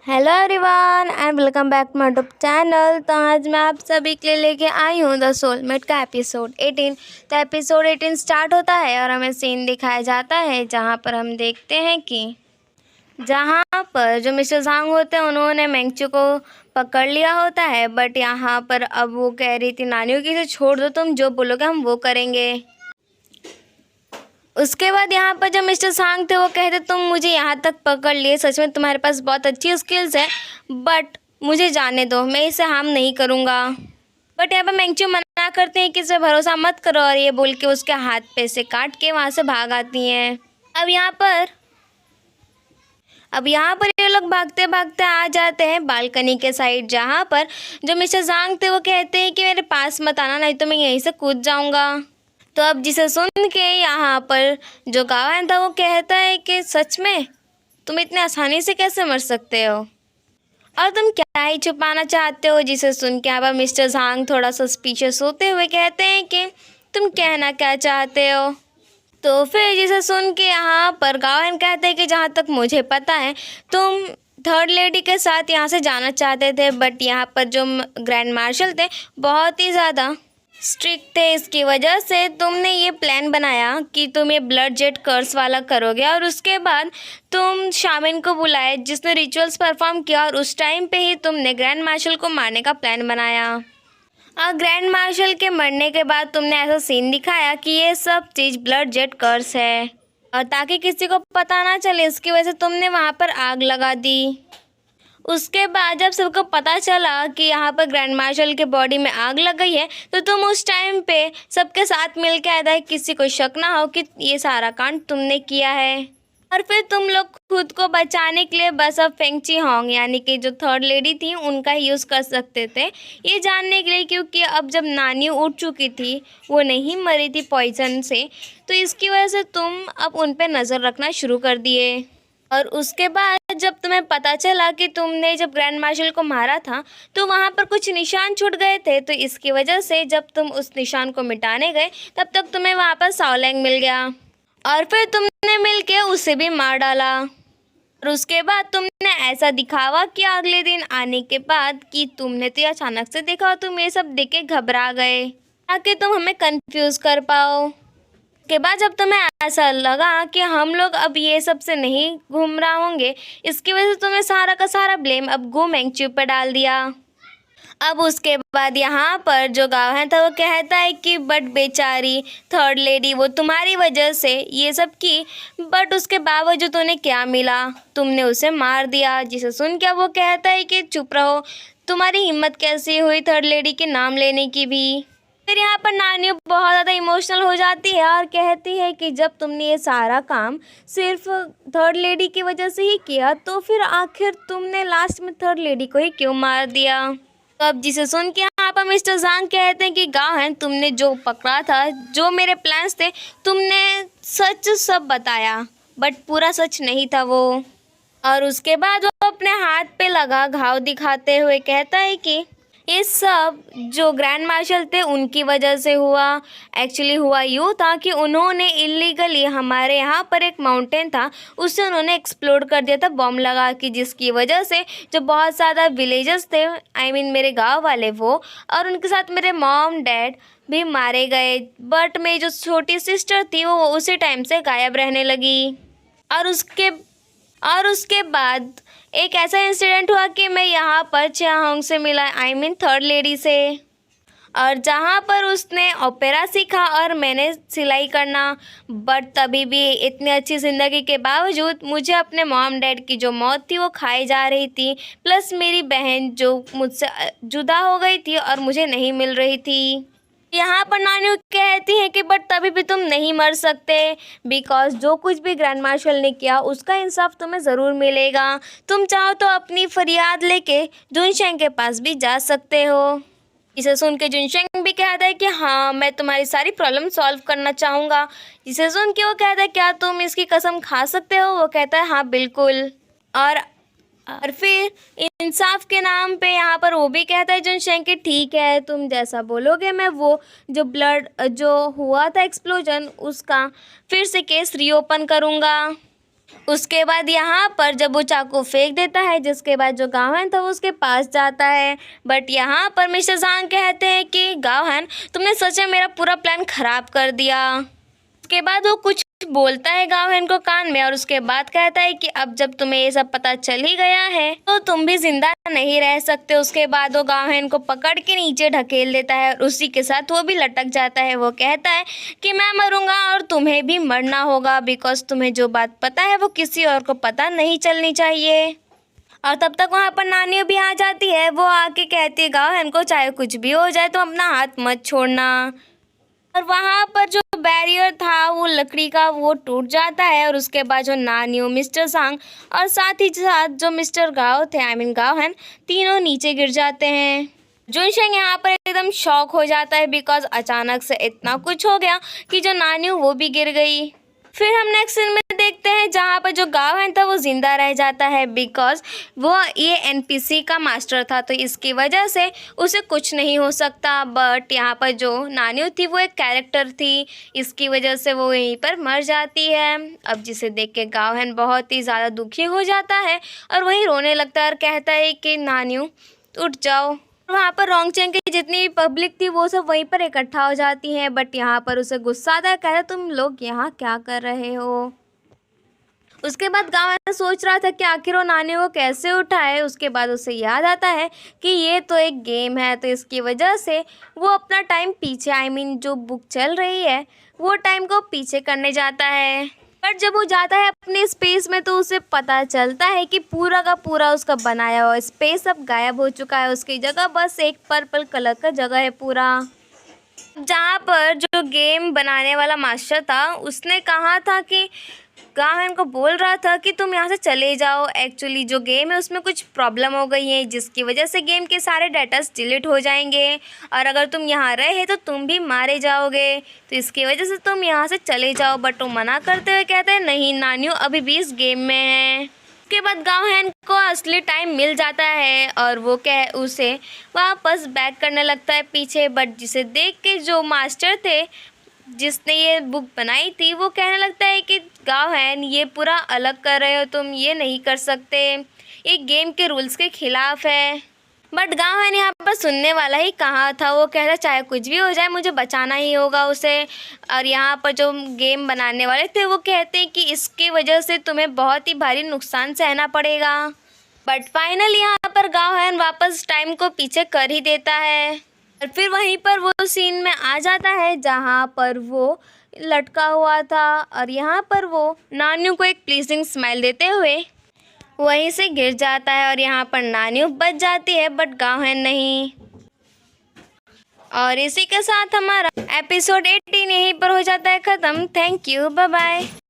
Hello everyone and welcome back to my YouTube channel. तो आज मैं आप सभी के लिए लेके आई हूँ द सोलमेट का एपिसोड 18। तो एपिसोड 18 स्टार्ट होता है और हमें सीन दिखाया जाता है जहाँ पर हम देखते हैं कि जहाँ पर जो मिस्टर झांग होते हैं उन्होंने मेंगचू को पकड़ लिया होता है। बट यहाँ पर अब वो कह रही थी नानियों की इसे छोड़ दो, तुम जो बोलोगे हम वो करेंगे। उसके बाद यहाँ पर जो मिस्टर सांग थे वो कहते तुम मुझे यहाँ तक पकड़ लिए, सच में तुम्हारे पास बहुत अच्छी स्किल्स है, बट मुझे जाने दो, मैं इसे हार्म नहीं करूँगा। बट यहाँ पर मेंगचू मना करते हैं कि इस पर भरोसा मत करो और ये बोल के उसके हाथ पे से काट के वहाँ से भाग आती हैं। अब यहाँ पर ये लोग भागते भागते आ जाते हैं बालकनी के साइड, जहाँ पर जो मिस्टर सांग थे वो कहते हैं कि मेरे पास मत आना नहीं तो मैं यहीं से कूद जाऊँगा। तो अब जिसे सुन के यहाँ पर जो गावन था वो कहता है कि सच में तुम इतने आसानी से कैसे मर सकते हो और तुम क्या ही छुपाना चाहते हो। जिसे सुन के यहाँ पर मिस्टर झांग थोड़ा सस्पिशियस होते हुए कहते हैं कि तुम कहना क्या चाहते हो। तो फिर जिसे सुन के यहाँ पर गावन कहते हैं कि जहाँ तक मुझे पता है तुम थर्ड लेडी के साथ यहाँ से जाना चाहते थे, बट यहाँ पर जो ग्रैंड मार्शल थे बहुत ही ज़्यादा स्ट्रिक्ट थे, इसकी वजह से तुमने ये प्लान बनाया कि तुम ये ब्लड जेट कर्स वाला करोगे और उसके बाद तुम शामिन को बुलाए जिसने रिचुअल्स परफॉर्म किया और उस टाइम पे ही तुमने ग्रैंड मार्शल को मारने का प्लान बनाया। और ग्रैंड मार्शल के मरने के बाद तुमने ऐसा सीन दिखाया कि ये सब चीज़ ब्लड जेट कर्स है और ताकि किसी को पता ना चले इसकी वजह से तुमने वहाँ पर आग लगा दी। उसके बाद जब सबको पता चला कि यहाँ पर ग्रैंड मार्शल के बॉडी में आग लग गई है तो तुम उस टाइम पे सबके साथ मिल के आया था, किसी को शक ना हो कि ये सारा कांड तुमने किया है। और फिर तुम लोग खुद को बचाने के लिए बस अब फेंगची होंग यानी कि जो थर्ड लेडी थी उनका ही यूज़ कर सकते थे ये जानने के लिए, क्योंकि अब जब नानी उठ चुकी थी वो नहीं मरी थी पॉइजन से, तो इसकी वजह से तुम अब उन पर नज़र रखना शुरू कर दिए। और उसके बाद जब तुम्हें पता चला कि तुमने जब ग्रैंड मार्शल को मारा था तो वहाँ पर कुछ निशान छूट गए थे, तो इसकी वजह से जब तुम उस निशान को मिटाने गए तब तक तुम्हें वहाँ पर साओलैंग मिल गया और फिर तुमने मिलके उसे भी मार डाला। और उसके बाद तुमने ऐसा दिखावा किया अगले दिन आने के बाद कि तुमने तो अचानक से देखा और तुम ये सब देख के घबरा गए ताकि तुम हमें कंफ्यूज कर पाओ। के बाद जब तुम्हें ऐसा लगा कि हम लोग अब ये सब से नहीं घूम रहा होंगे, इसकी वजह से तुम्हें सारा का सारा ब्लेम अब गु मेंगचू पर डाल दिया। अब उसके बाद यहाँ पर जो गावन था वो कहता है कि बट बेचारी थर्ड लेडी वो तुम्हारी वजह से ये सब की, बट उसके बावजूद उन्हें क्या मिला, तुमने उसे मार दिया। जिसे सुन के वो कहता है कि चुप रहो, तुम्हारी हिम्मत कैसी हुई थर्ड लेडी के नाम लेने की भी। फिर यहाँ पर नानी बहुत ज़्यादा इमोशनल हो जाती है और कहती है कि जब तुमने ये सारा काम सिर्फ थर्ड लेडी की वजह से ही किया तो फिर आखिर तुमने लास्ट में थर्ड लेडी को ही क्यों मार दिया। तो अब जिसे सुन के यहाँ पर मिस्टर झांग कहते हैं कि गावन तुमने जो पकड़ा था, जो मेरे प्लान्स थे, तुमने सच सब बताया बट पूरा सच नहीं था वो। और उसके बाद वो अपने हाथ पे लगा घाव दिखाते हुए कहता है कि ये सब जो ग्रैंड मार्शल थे उनकी वजह से हुआ। एक्चुअली हुआ यूँ था कि उन्होंने इलीगली हमारे यहाँ पर एक माउंटेन था उसे उन्होंने एक्सप्लोड कर दिया था बॉम्ब लगा के, जिसकी वजह से जो बहुत ज़्यादा विलेजर्स थे मेरे गांव वाले वो और उनके साथ मेरे मॉम डैड भी मारे गए। बट मेरी जो छोटी सिस्टर थी वो उसी टाइम से गायब रहने लगी। और उसके बाद एक ऐसा इंसिडेंट हुआ कि मैं यहाँ पर चियांग से मिला, थर्ड लेडी से, और जहाँ पर उसने ओपेरा सीखा और मैंने सिलाई करना। बट तभी भी इतनी अच्छी ज़िंदगी के बावजूद मुझे अपने मॉम डैड की जो मौत थी वो खाई जा रही थी, प्लस मेरी बहन जो मुझसे जुदा हो गई थी और मुझे नहीं मिल रही थी। यहाँ पर नानी कहती है कि बट तभी भी तुम नहीं मर सकते बिकॉज जो कुछ भी ग्रैंड मार्शल ने किया उसका इंसाफ तुम्हें ज़रूर मिलेगा। तुम चाहो तो अपनी फरियाद लेके जुनशेंग के पास भी जा सकते हो। इसे सुन के जुनशेंग भी कहता है कि हाँ मैं तुम्हारी सारी प्रॉब्लम सॉल्व करना चाहूँगा। इसे सुन के वो कहता है क्या तुम इसकी कसम खा सकते हो। वो कहता है हाँ बिल्कुल। और फिर इंसाफ के नाम पे यहाँ पर वो भी कहता है जुनशेंग कि ठीक है तुम जैसा बोलोगे मैं वो जो ब्लड जो हुआ था एक्सप्लोजन उसका फिर से केस रीओपन करूँगा। उसके बाद यहाँ पर जब वो चाकू फेंक देता है, जिसके बाद जो गावहन था वो उसके पास जाता है। बट यहाँ पर मिस्टर सांग कहते हैं कि गावहन, तुमने सच में मेरा पूरा प्लान खराब कर दिया। उसके बाद वो कुछ बोलता है गावहन को कान में और उसके बाद कहता है कि अब जब तुम्हें ये सब पता चल ही गया है तो तुम भी जिंदा नहीं रह सकते। उसके बाद वो गावहन को पकड़ के नीचे ढकेल देता है और उसी के साथ वो भी लटक जाता है। वो कहता है कि मैं मरूंगा और तुम्हें भी मरना होगा, बिकॉज तुम्हें जो बात पता है वो किसी और को पता नहीं चलनी चाहिए। और तब तक वहाँ पर नानी भी आ जाती है। वो आके कहती है गावहन को चाहे कुछ भी हो जाए तो अपना हाथ मत छोड़ना। और वहाँ पर जो बैरियर था वो लकड़ी का वो टूट जाता है और उसके बाद जो नानियो, मिस्टर सांग और साथ ही साथ जो मिस्टर गाओ थे, आई मीन गावहन, तीनों नीचे गिर जाते हैं। जुनशेंग यहाँ पर एकदम शॉक हो जाता है बिकॉज अचानक से इतना कुछ हो गया कि जो नानियो वो भी गिर गई। फिर हम नेक्स्ट सीन में देखते हैं जहाँ पर जो गावहन था वो जिंदा रह जाता है बिकॉज वो ये एनपीसी का मास्टर था, तो इसकी वजह से उसे कुछ नहीं हो सकता। बट यहाँ पर जो नानी थी वो एक कैरेक्टर थी, इसकी वजह से वो यहीं पर मर जाती है। अब जिसे देख के गावहन बहुत ही ज़्यादा दुखी हो जाता है और वहीं रोने लगता है और कहता है कि नानियो उठ जाओ। वहाँ पर रोंगचेंग की जितनी भी पब्लिक थी वो सब वहीं पर इकट्ठा हो जाती है। बट यहाँ पर उसे गुस्सा आता है, कहता तुम लोग यहाँ क्या कर रहे हो। उसके बाद गावहन सोच रहा था कि आखिर वो नानी को कैसे उठाए। उसके बाद उसे याद आता है कि ये तो एक गेम है, तो इसकी वजह से वो अपना टाइम पीछे, आई मीन जो बुक चल रही है वो टाइम को पीछे करने जाता है। बट जब वो जाता है अपने स्पेस में तो उसे पता चलता है कि पूरा का पूरा उसका बनाया हुआ स्पेस अब गायब हो चुका है। उसकी जगह बस एक पर्पल कलर का जगह है पूरा। जहाँ पर जो गेम बनाने वाला मास्टर था उसने कहा था कि गावहन को बोल रहा था कि तुम यहाँ से चले जाओ। एक्चुअली जो गेम है उसमें कुछ प्रॉब्लम हो गई है जिसकी वजह से गेम के सारे डाटास डिलीट हो जाएंगे और अगर तुम यहाँ रहे तो तुम भी मारे जाओगे, तो इसकी वजह से तुम यहाँ से चले जाओ। बट वो मना करते हुए कहते हैं नहीं नानियो, अभी भी इस गेम में है। उसके बाद गावहन को असली टाइम मिल जाता है और वो उसे वापस बैक करने लगता है पीछे। बट जिसे देख के जो मास्टर थे जिसने ये बुक बनाई थी वो कहने लगता है कि गावहन ये पूरा अलग कर रहे हो तुम, ये नहीं कर सकते, ये गेम के रूल्स के खिलाफ है। बट गावहन यहाँ पर सुनने वाला ही कहाँ था। वो कहता चाहे कुछ भी हो जाए मुझे बचाना ही होगा उसे। और यहाँ पर जो गेम बनाने वाले थे वो कहते हैं कि इसकी वजह से तुम्हें बहुत ही भारी नुकसान सहना पड़ेगा। बट फाइनली यहाँ पर गावहन वापस टाइम को पीछे कर ही देता है और फिर वहीं पर वो सीन में आ जाता है जहाँ पर वो लटका हुआ था और यहाँ पर वो नानियों को एक प्लीजिंग स्माइल देते हुए वहीं से गिर जाता है और यहाँ पर नानियों बच जाती है बट गावहन नहीं। और इसी के साथ हमारा एपिसोड 18 यहीं पर हो जाता है ख़त्म। Thank you, bye bye.